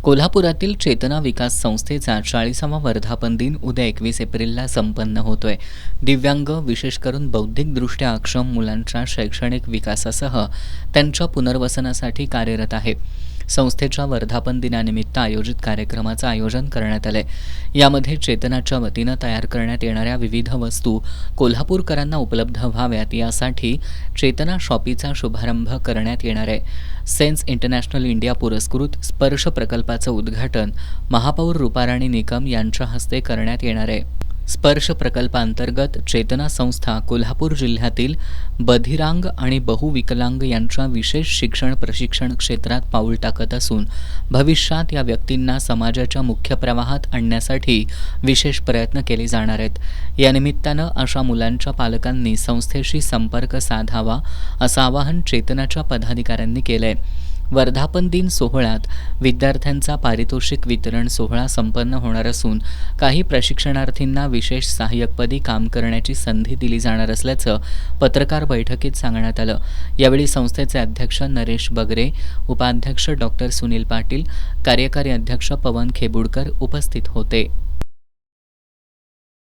कोल्हापुरातील चेतना विकास संस्थेचा 40वा वर्धापन दिन उद्या 21 एप्रिलला संपन्न होतोय. दिव्यांग, विशेष करून बौद्धिकदृष्ट्या अक्षम मुलांच्या शैक्षणिक विकासासह त्यांच्या पुनर्वसनासाठी कार्यरत आहे. संस्थेच्या वर्धापन दिनानिमित्त आयोजित कार्यक्रमाचं आयोजन करण्यात आलंय. यामध्ये चेतनाच्या वतीनं तयार करण्यात येणाऱ्या विविध वस्तू कोल्हापूरकरांना उपलब्ध व्हाव्यात यासाठी चेतना शॉपीचा शुभारंभ करण्यात येणार आहे. सेन्स इंटरनॅशनल इंडिया पुरस्कृत स्पर्श प्रकल्पाचं उद्घाटन महापौर रूपाराणी निकम यांच्या हस्ते करण्यात येणार आहे. स्पर्श प्रकल्पांतर्गत चेतना संस्था कोल्हापूर जिल्ह्यातील बधिरांग आणि बहुविकलांग यांच्या विशेष शिक्षण प्रशिक्षण क्षेत्रात पाऊल टाकत असून भविष्यात या व्यक्तींना समाजाच्या मुख्य प्रवाहात आणण्यासाठी विशेष प्रयत्न केले जाणार आहेत. या निमित्तानं अशा मुलांच्या पालकांनी संस्थेशी संपर्क साधावा असं आवाहन चेतनाच्या पदाधिकाऱ्यांनी केलंय. वर्धापन दिन सोहळ्यात विद्यार्थ्यांचा पारितोषिक वितरण सोहळा संपन्न होणार असून काही प्रशिक्षणार्थींना विशेष सहाय्यकपदी काम करण्याची संधी दिली जाणार असल्याचं पत्रकार बैठकीत सांगण्यात आलं. यावेळी संस्थेचे अध्यक्ष नरेश बगरे, उपाध्यक्ष डॉक्टर सुनील पाटील, कार्यकारी अध्यक्ष पवन खेबुडकर उपस्थित होते.